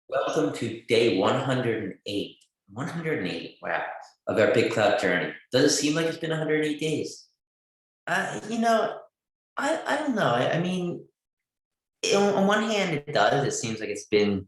Welcome to day 108. 108, wow, of our BitClout journey. Does it seem like it's been 108 days? Uh, you know, I don't know. I mean, on one hand, it does. It seems like it's been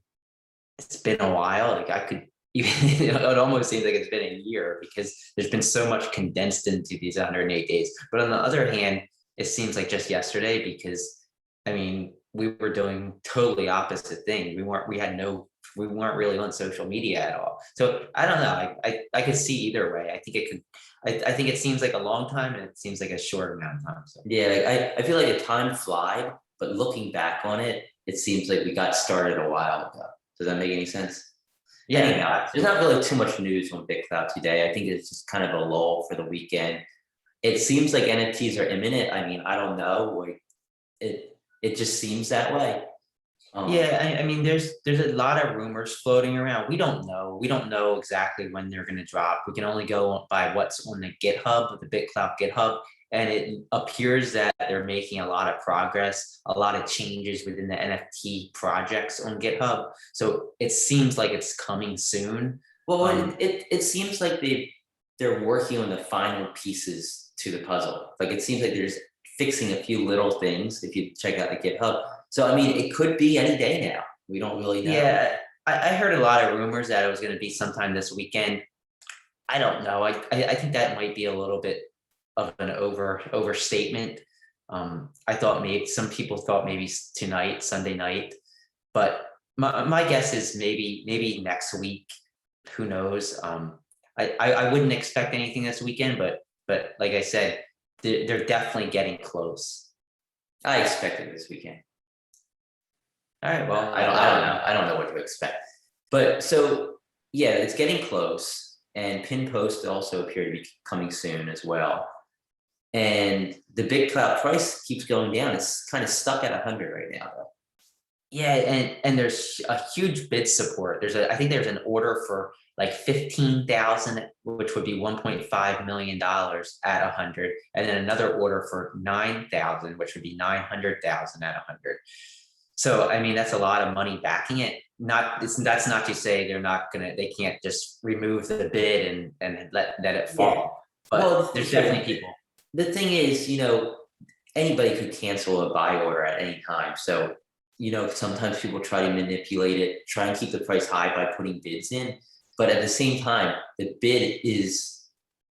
a while. Like I could even it almost seems like it's been a year because there's been so much condensed into these 108 days. But on the other hand, it seems like just yesterday because I mean, we were doing totally opposite thing. We weren't really on social media at all. So I don't know. I could see either way. I think it seems like a long time and it seems like a short amount of time. So yeah, like I feel like the time flied, but looking back on it, it seems like we got started a while ago. Does that make any sense? Yeah, no, Anyhow, there's not absolutely. really too much news on BitClout today. I think it's just kind of a lull for the weekend. It seems like NFTs are imminent. I mean, I don't know. Like it just seems that way. Um, Yeah, I mean, there's a lot of rumors floating around. We don't know. We don't know exactly when they're going to drop. We can only go by what's on the GitHub, the BitClout GitHub, and it appears that they're making a lot of progress, a lot of changes within the NFT projects on GitHub. So it seems like it's coming soon. well, Um, it seems like they're working on the final pieces to the puzzle. Like it seems like there's fixing a few little things if you check out the GitHub. So I mean, it could be any day now. We don't really know. yeah, I heard a lot of rumors that it was going to be sometime this weekend. I don't know. I think that might be a little bit of an overstatement. I thought maybe some people thought maybe tonight, Sunday night, but my guess is maybe next week. Who knows? I wouldn't expect anything this weekend, but like I said, they're definitely getting close. I expect it this weekend. All right. Well, I don't know what to expect. But so yeah, it's getting close, and pin posts also appear to be coming soon as well. And the big cloud price keeps going down. It's kind of stuck at 100 right now, though. yeah, and there's a huge bid support. I think there's an order for like 15,000, which would be $1.5 million at 100, and then another order for 9,000, which would be 900,000 at 100. So I mean, that's a lot of money backing it. That's not to say they can't just remove the bid and let it Yeah. fall. But Well, there's sure. definitely people. The thing is, anybody could cancel a buy order at any time. So, sometimes people try to manipulate it, try and keep the price high by putting bids in. But at the same time, the bid is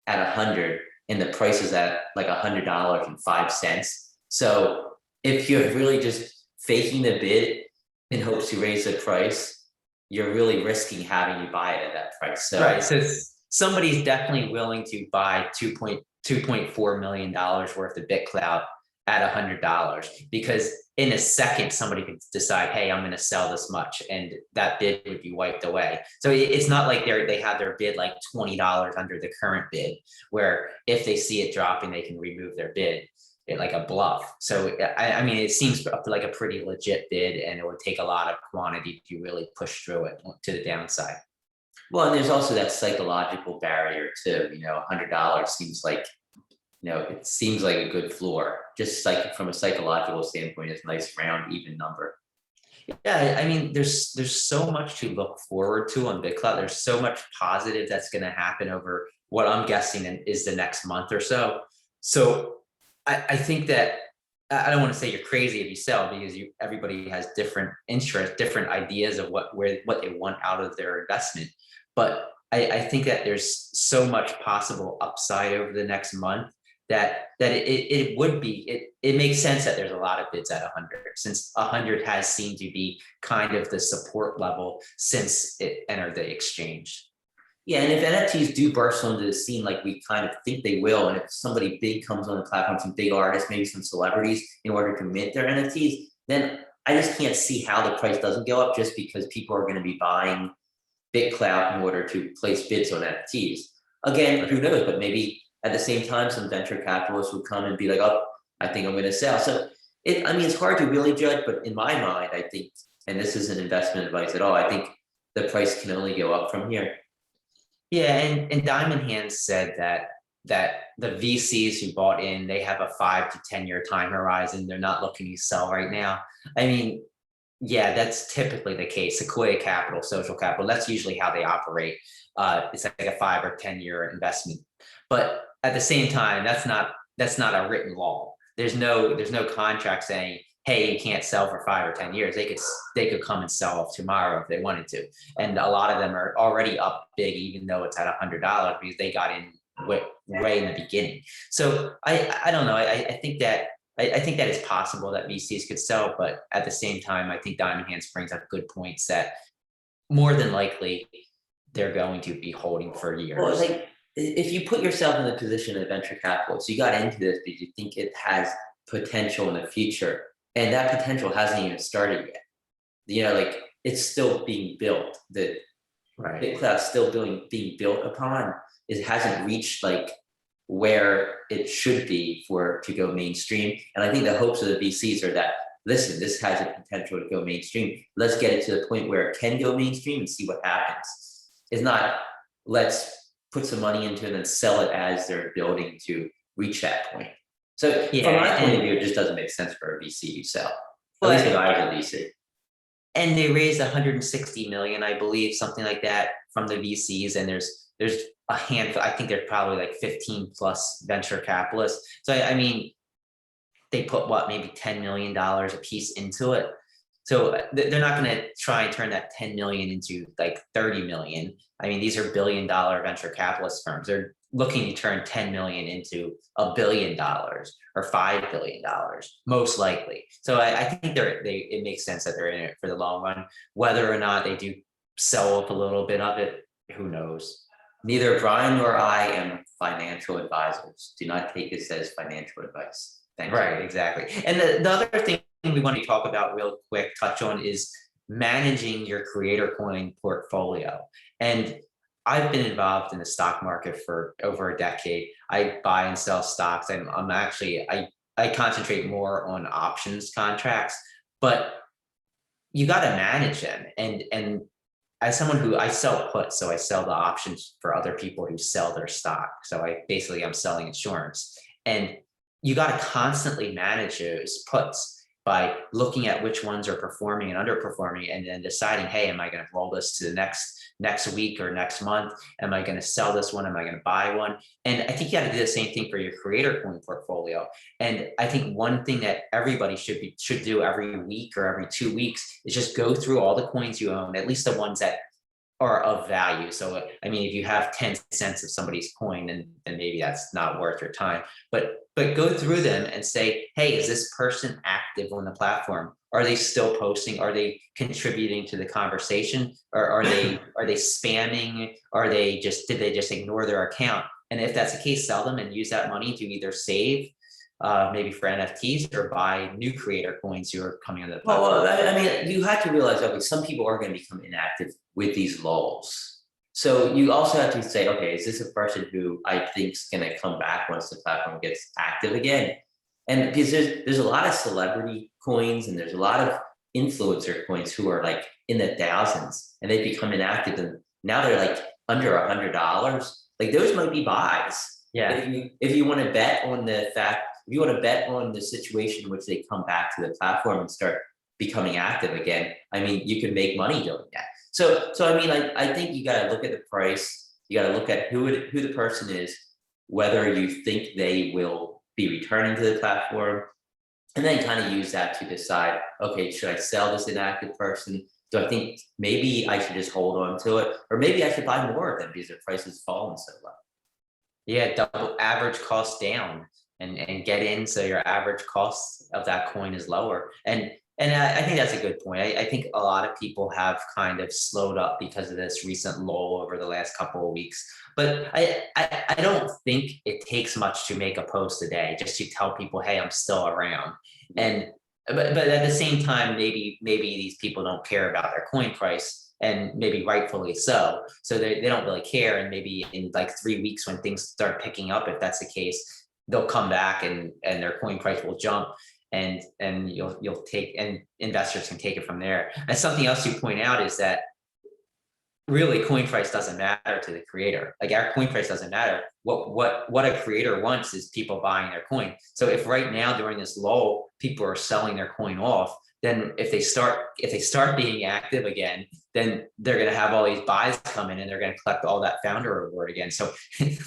at 100 and the price is at like $100.05. So if you're really just faking the bid in hopes to raise the price, you're really risking having you buy it at that price. Right. So So somebody's definitely willing to buy $2.4 million worth of BitClout at $100 because in a second somebody could decide, hey, I'm going to sell this much, and that bid would be wiped away. So it's not like they have their bid like $20 under the current bid, where if they see it dropping, they can remove their bid. Like a bluff. So I mean, it seems like a pretty legit bid, and it would take a lot of quantity to really push through it to the downside. well, and there's also that psychological barrier too. $100 seems like it seems like a good floor. Just like from a psychological standpoint, it's a nice round, even number. Yeah, I mean, there's so much to look forward to on BitClout. There's so much positive that's going to happen over what I'm guessing is the next month or so. So I think that I don't want to say you're crazy if you sell, because everybody has different interests, different ideas of what they want out of their investment. But I think that there's so much possible upside over the next month that it would be it makes sense that there's a lot of bids at 100, since 100 has seemed to be kind of the support level since it entered the exchange. Yeah, and if NFTs do burst onto the scene like we kind of think they will, and if somebody big comes on the platform, some big artists, maybe some celebrities, in order to mint their NFTs, then I just can't see how the price doesn't go up just because people are going to be buying BitClout in order to place bids on NFTs. Again, who knows? But maybe at the same time, some venture capitalists would come and be like, "Oh, I think I'm going to sell." So I mean, it's hard to really judge, but in my mind, I think, and this isn't investment advice at all, I think the price can only go up from here. Yeah, and Diamond Hands said that the VCs who bought in, they have a 5 to 10 year time horizon. They're not looking to sell right now. I mean, Yeah, that's typically the case. Sequoia Capital, Social Capital, that's usually how they operate. It's like a 5 or 10 year investment. But at the same time, that's not a written law. There's no contract saying, hey, you can't sell for 5 or 10 years. They could come and sell off tomorrow if they wanted to. And a lot of them are already up big, even though it's at $100 because they got in way in the beginning. So I don't know. I think that I think that it's possible that VCs could sell, but at the same time, I think Diamond Hands brings up good points that more than likely they're going to be holding for Well, years. like if you put yourself in the position of venture capital, so you got into this because you think it has potential in the future, and that potential hasn't even started yet. Like it's still being built. The Right. BitClout's still being built upon. It hasn't reached like where it should be for it to go mainstream. And I think the hopes of the VCs are that, listen, this has a potential to go mainstream. Let's get it to the point where it can go mainstream and see what happens. It's not, let's put some money into it and then sell it as they're building to reach that point. So Yeah, from my point of and view, it just doesn't make sense for a VC to sell. At least if but I was a VC. and they raised 160 million, I believe, something like that from the VCs. And there's a handful. I think there's probably like 15 plus venture capitalists. So I mean, they put what, maybe $10 million a piece into it. So they're not going to try and turn that 10 million into like 30 million. I mean, these are billion-dollar venture capitalist firms. They're looking to turn 10 million into $1 billion or $5 billion, most likely. So I think it makes sense that they're in it for the long run. Whether or not they do sell up a little bit of it, who knows? Neither Brian nor I am financial advisors. Do not take this as financial advice. Thank you. Right, exactly. And the other thing we want to talk about real quick, touch on, is managing your creator coin portfolio. And I've been involved in the stock market for over a decade. I buy and sell stocks. I'm actually, I concentrate more on options contracts, but you got to manage them. And as someone who, I sell puts, so I sell the options for other people who sell their stock. So I'm selling insurance. And you got to constantly manage those puts by looking at which ones are performing and underperforming, and then deciding, hey, am I going to roll this to the next week or next month? Am I going to sell this one? Am I going to buy one? And I think you got to do the same thing for your creator coin portfolio. And I think one thing that everybody should do every week or every 2 weeks is just go through all the coins you own, at least the ones that are of value. So, I mean, if you have 10 cents of somebody's coin, then maybe that's not worth your time. But go through them and say, hey, is this person active on the platform? Are they still posting? Are they contributing to the conversation? Or are they spamming? Did they just ignore their account? And if that's the case, sell them and use that money to either save maybe for NFTs or buy new creator coins who are coming on the platform. Well, I mean, you have to realize, okay, some people are going to become inactive with these lulls. So you also have to say, okay, is this a person who I think is going to come back once the platform gets active again? And because there's a lot of celebrity coins and there's a lot of influencer coins who are like in the thousands and they become inactive and now they're like under $100. Like those might be buys. Yeah. If you want to bet on the fact, if you want to bet on the situation in which they come back to the platform and start becoming active again, I mean, you can make money doing that. So I mean, I think you got to look at the price. You got to look at who the person is, whether you think they will be returning to the platform, and then kind of use that to decide, okay, should I sell this inactive person? Do I think maybe I should just hold on to it, or maybe I should buy more of them because their price has fallen so low? Yeah, double average cost down and get in so your average cost of that coin is lower. And I think that's a good point. I think a lot of people have kind of slowed up because of this recent lull over the last couple of weeks. But I don't think it takes much to make a post a day just to tell people, hey, I'm still around. And but at the same time, maybe these people don't care about their coin price, and maybe rightfully so. So they don't really care. And maybe in like 3 weeks when things start picking up, if that's the case, they'll come back and their coin price will jump, and you'll take, and investors can take it from there. And something else you point out is that really coin price doesn't matter to the creator. Like our coin price doesn't matter. What a creator wants is people buying their coin. So if right now during this lull, people are selling their coin off, then if they start being active again, then they're gonna have all these buys come in and they're gonna collect all that founder reward again. So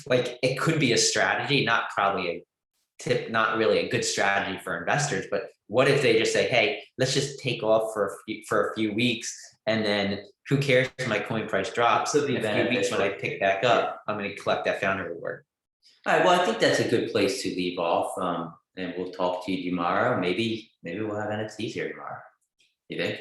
like it could be a strategy, not probably a tip, not really a good strategy for investors, but what if they just say, hey, let's just take off for a few weeks, and then who cares if my coin price drops? Could be In a few weeks when I beneficial. pick back up, I'm going to collect that founder reward. All right, well, I think that's a good place to leave off. And we'll talk to you tomorrow. Maybe we'll have NFTs here tomorrow. You think?